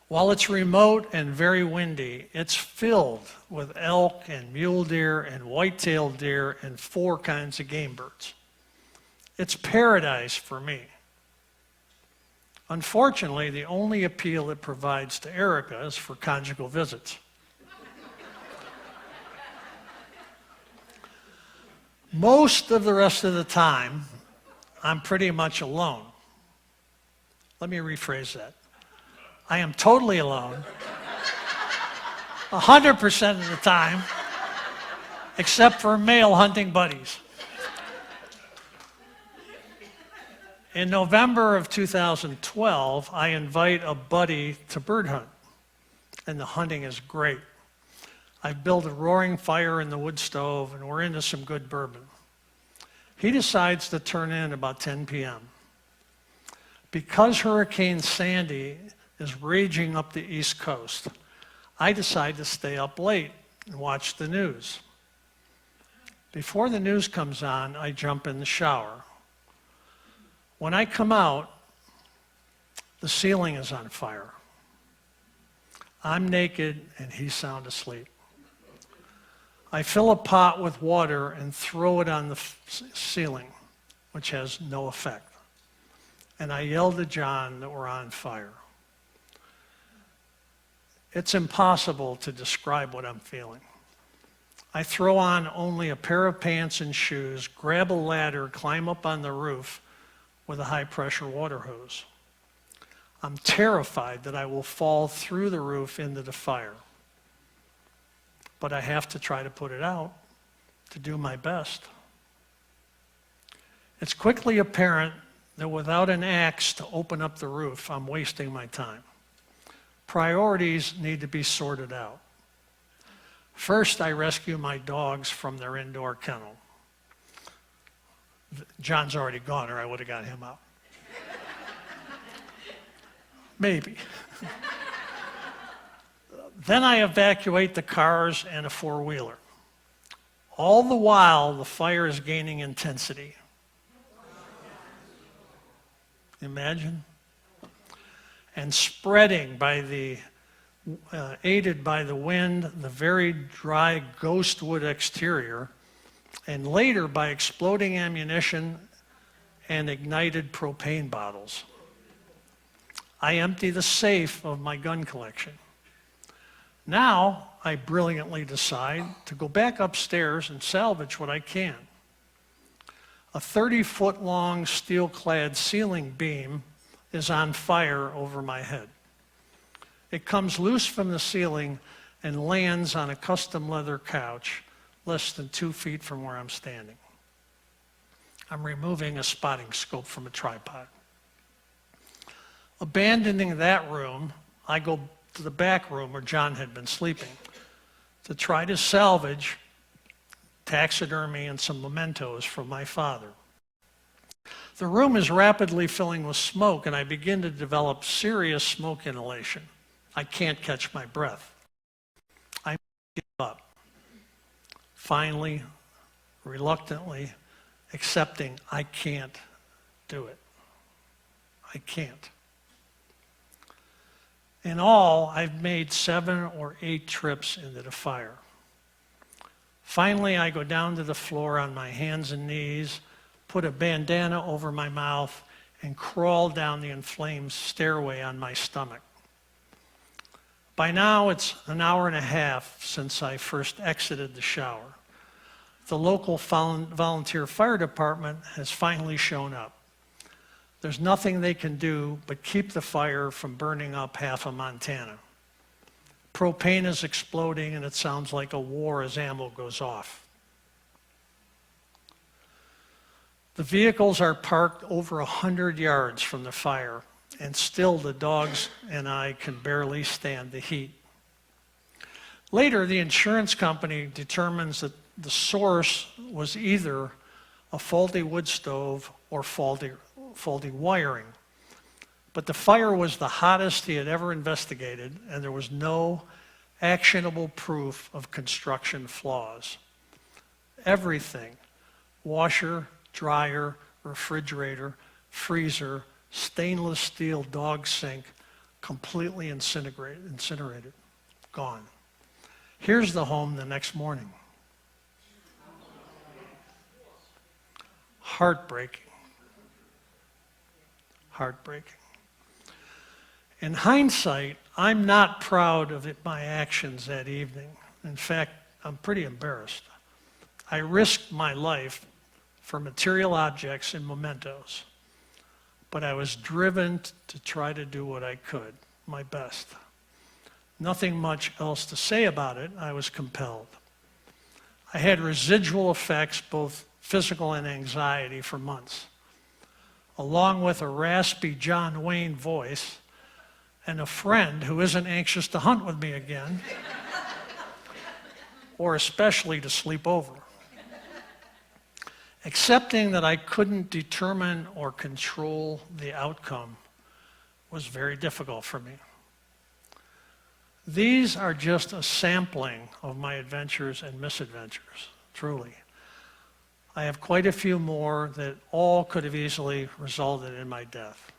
While it's remote and very windy, it's filled with elk and mule deer and white-tailed deer and 4 kinds of game birds. It's paradise for me. Unfortunately, the only appeal it provides to Erica is for conjugal visits. Most of the rest of the time, I'm pretty much alone. Let me rephrase that. I am totally alone, 100% of the time, except for male hunting buddies. In November of 2012, I invite a buddy to bird hunt, and the hunting is great. I've built a roaring fire in the wood stove, and we're into some good bourbon. He decides to turn in about 10 p.m. Because Hurricane Sandy is raging up the East Coast, I decide to stay up late and watch the news. Before the news comes on, I jump in the shower. When I come out, the ceiling is on fire. I'm naked and he's sound asleep. I fill a pot with water and throw it on the ceiling, which has no effect. And I yell to John that we're on fire. It's impossible to describe what I'm feeling. I throw on only a pair of pants and shoes, grab a ladder, climb up on the roof with a high-pressure water hose. I'm terrified that I will fall through the roof into the fire. But I have to try to put it out, to do my best. It's quickly apparent that without an axe to open up the roof, I'm wasting my time. Priorities need to be sorted out. First, I rescue my dogs from their indoor kennel. John's already gone, or I would have got him out. Maybe. Then I evacuate the cars and a four-wheeler. All the while, the fire is gaining intensity. Imagine? And spreading by the, aided by the wind, the very dry ghost wood exterior, and later by exploding ammunition and ignited propane bottles. I empty the safe of my gun collection. Now, I brilliantly decide to go back upstairs and salvage what I can. A 30-foot-long steel-clad ceiling beam is on fire over my head. It comes loose from the ceiling and lands on a custom leather couch less than 2 feet from where I'm standing. I'm removing a spotting scope from a tripod. Abandoning that room, I go to the back room where John had been sleeping to try to salvage taxidermy and some mementos from my father. The room is rapidly filling with smoke, and I begin to develop serious smoke inhalation. I can't catch my breath. I give up. Finally, reluctantly, accepting I can't do it. I can't. In all, I've made 7 or 8 trips into the fire. Finally, I go down to the floor on my hands and knees, put a bandana over my mouth, and crawl down the inflamed stairway on my stomach. By now, it's an hour and a half since I first exited the shower. The local volunteer fire department has finally shown up. There's nothing they can do but keep the fire from burning up half of Montana. Propane is exploding, and it sounds like a war as ammo goes off. The vehicles are parked over 100 yards from the fire, and still the dogs and I can barely stand the heat. Later, the insurance company determines that the source was either a faulty wood stove or faulty wiring. But the fire was the hottest he had ever investigated, and there was no actionable proof of construction flaws. Everything, washer, dryer, refrigerator, freezer, stainless steel dog sink, completely incinerated, gone. Here's the home the next morning. Heartbreaking. Heartbreaking. In hindsight, I'm not proud of my actions that evening. In fact, I'm pretty embarrassed. I risked my life for material objects and mementos, but I was driven to try to do what I could, my best. Nothing much else to say about it. I was compelled. I had residual effects, both physical and anxiety, for months, along with a raspy John Wayne voice and a friend who isn't anxious to hunt with me again, or especially to sleep over. Accepting that I couldn't determine or control the outcome was very difficult for me. These are just a sampling of my adventures and misadventures, truly. I have quite a few more that all could have easily resulted in my death.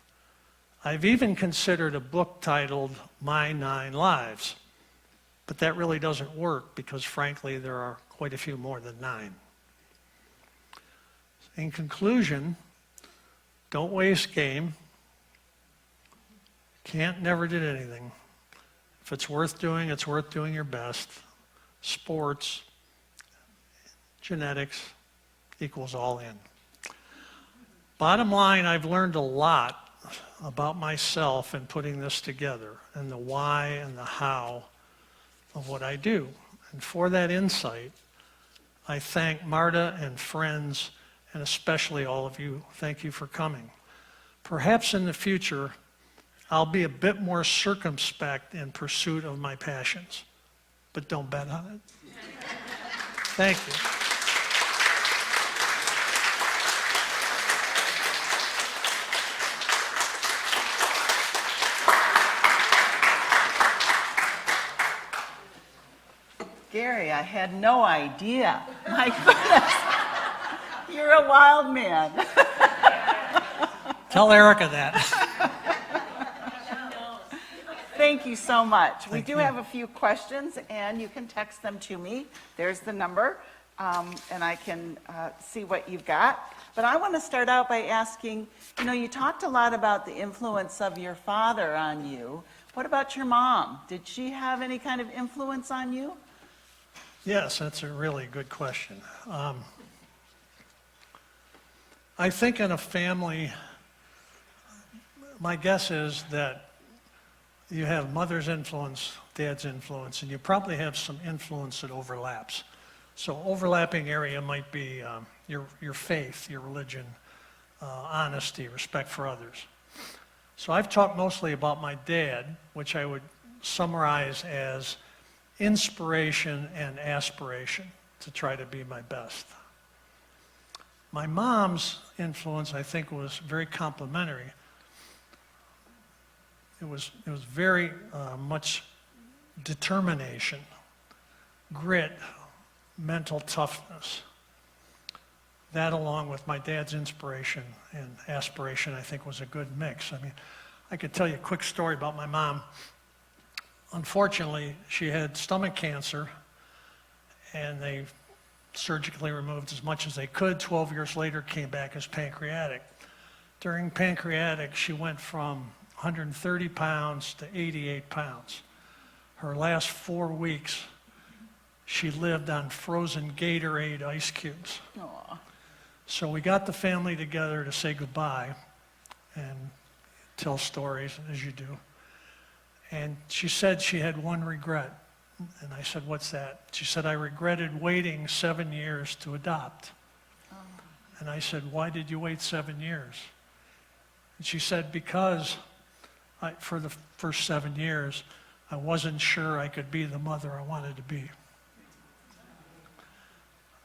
I've even considered a book titled My 9 Lives, but that really doesn't work because, frankly, there are quite a few more than 9. In conclusion, don't waste game. Never did anything. If it's worth doing your best. Sports, genetics equals all in. Bottom line, I've learned a lot about myself in putting this together and the why and the how of what I do. And for that insight, I thank Marta and friends, and especially all of you. Thank you for coming. Perhaps in the future, I'll be a bit more circumspect in pursuit of my passions, but don't bet on it. Thank you. Gary, I had no idea. My goodness, you're a wild man. Tell Erica that. Thank you so much. We Thank do you. have a few questions, and you can text them to me. There's the number, and I can see what you've got. But I want to start out by asking, you talked a lot about the influence of your father on you. What about your mom? Did she have any kind of influence on you? Yes, that's a really good question. I think in a family, my guess is that you have mother's influence, dad's influence, and you probably have some influence that overlaps. So overlapping area might be your faith, your religion, honesty, respect for others. So I've talked mostly about my dad, which I would summarize as inspiration and aspiration to try to be my best. My mom's influence, I think, was very complementary. It was very much determination, grit, mental toughness. That, along with my dad's inspiration and aspiration, I think was a good mix. I mean, I could tell you a quick story about my mom. Unfortunately, she had stomach cancer, and they surgically removed as much as they could. 12 years later, came back as pancreatic. During pancreatic, she went from 130 pounds to 88 pounds. Her last 4 weeks, she lived on frozen Gatorade ice cubes. Aw. So we got the family together to say goodbye and tell stories, as you do. And she said she had one regret. And I said, what's that? She said, I regretted waiting 7 years to adopt. And I said, why did you wait 7 years? And she said, because for the first 7 years, I wasn't sure I could be the mother I wanted to be.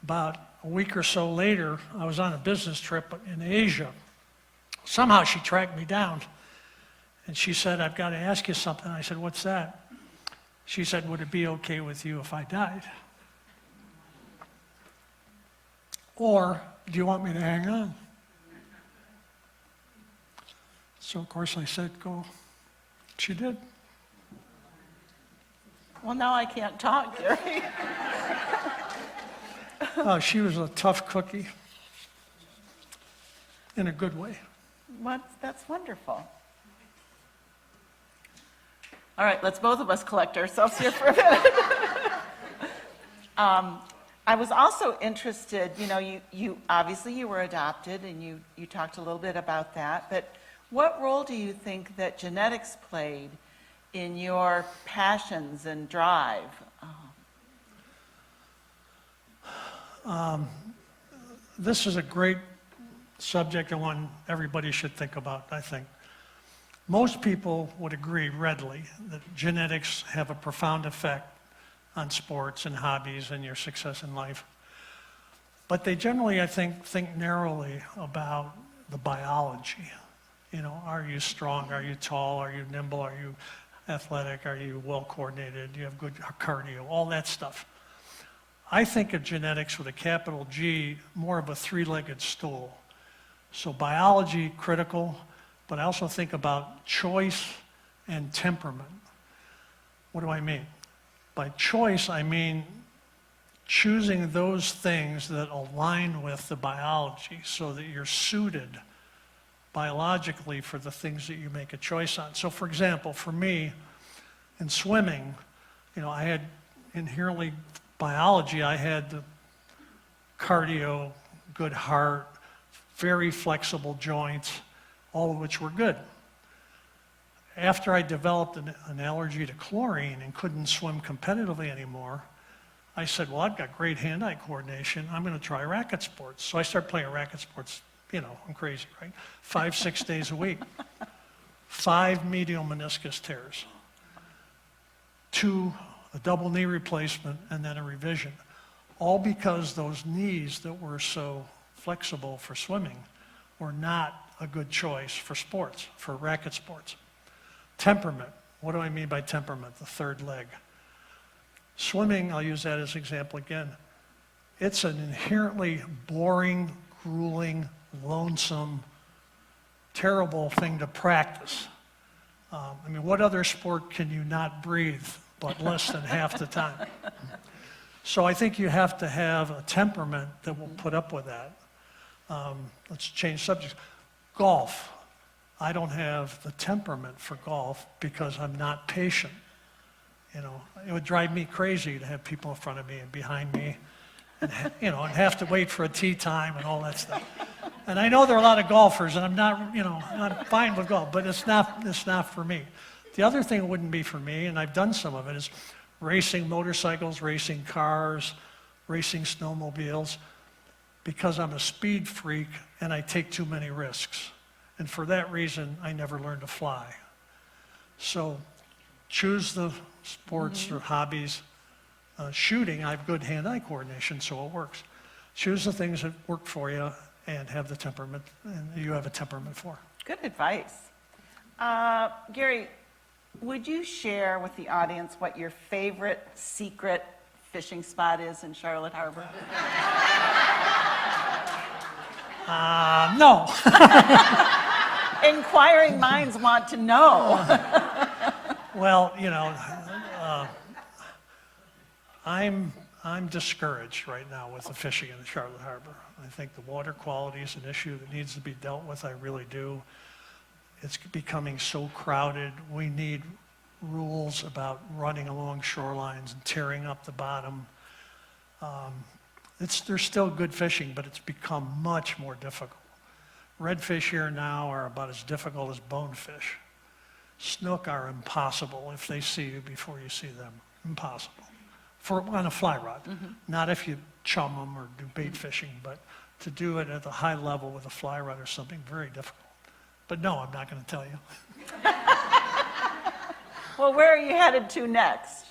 About a week or so later, I was on a business trip in Asia. Somehow she tracked me down, and she said, I've got to ask you something. I said, what's that? She said, would it be okay with you if I died? Or do you want me to hang on? So, of course, I said, go. She did. Well, now I can't talk, Gary. Oh, she was a tough cookie in a good way. That's wonderful. All right, let's both of us collect ourselves here for a minute. I was also interested, you obviously you were adopted, and you talked a little bit about that, but what role do you think that genetics played in your passions and drive? This is a great subject and one everybody should think about, I think. Most people would agree readily that genetics have a profound effect on sports and hobbies and your success in life. But they generally, I think narrowly about the biology. Are you strong? Are you tall? Are you nimble? Are you athletic? Are you well coordinated? Do you have good cardio? All that stuff. I think of genetics with a capital G, more of a three-legged stool. So biology, critical, but I also think about choice and temperament. What do I mean? By choice, I mean choosing those things that align with the biology so that you're suited biologically for the things that you make a choice on. So for example, for me, in swimming, I had inherently biology, I had the cardio, good heart, very flexible joints, all of which were good. After I developed an allergy to chlorine and couldn't swim competitively anymore, I said, well, I've got great hand-eye coordination. I'm going to try racket sports. So I started playing racket sports. I'm crazy, right? 5-6 days a week. 5 medial meniscus tears. 2, a double knee replacement, and then a revision. All because those knees that were so flexible for swimming were not a good choice for sports, for racket sports. Temperament. What do I mean by temperament? The third leg. Swimming, I'll use that as an example again. It's an inherently boring, grueling, lonesome, terrible thing to practice. What other sport can you not breathe but less than half the time? So I think you have to have a temperament that will put up with that. Let's change subjects. Golf. I don't have the temperament for golf because I'm not patient. It would drive me crazy to have people in front of me and behind me and have to wait for a tee time and all that stuff. And I know there are a lot of golfers, and I'm not, I'm fine with golf, but it's not for me. The other thing that wouldn't be for me, and I've done some of it, is racing motorcycles, racing cars, racing snowmobiles, because I'm a speed freak and I take too many risks. And for that reason, I never learned to fly. So choose the sports or hobbies. Shooting, I have good hand-eye coordination, so it works. Choose the things that work for you and have the temperament, and you have a temperament for. Good advice. Gary, would you share with the audience what your favorite secret fishing spot is in Charlotte Harbor? No. Inquiring minds want to know. Well, I'm discouraged right now with the fishing in the Charlotte Harbor. I think the water quality is an issue that needs to be dealt with. I really do. It's becoming so crowded. We need rules about running along shorelines and tearing up the bottom. There's still good fishing, but it's become much more difficult. Redfish here now are about as difficult as bonefish. snook are impossible if they see you before you see them. Impossible. On a fly rod. Not if you chum them or do bait fishing, but to do it at a high level with a fly rod or something, very difficult. But no, I'm not going to tell you. Well, where are you headed to next?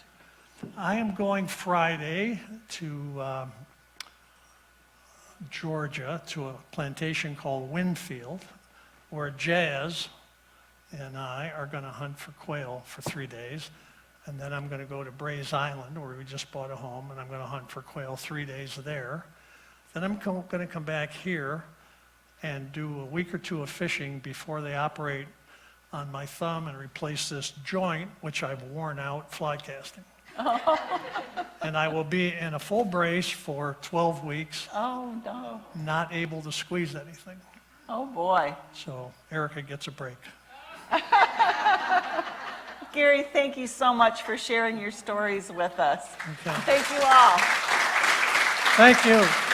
I am going Friday to Georgia to a plantation called Winfield, where Jazz and I are going to hunt for quail for 3 days. And then I'm going to go to Bray's Island, where we just bought a home, and I'm going to hunt for quail 3 days there. Then I'm going to come back here and do a week or two of fishing before they operate on my thumb and replace this joint, which I've worn out fly casting. And I will be in a full brace for 12 weeks, Oh, no. not able to squeeze anything. Oh, boy. So Erica gets a break. Gary, thank you so much for sharing your stories with us. Okay. Thank you all. Thank you.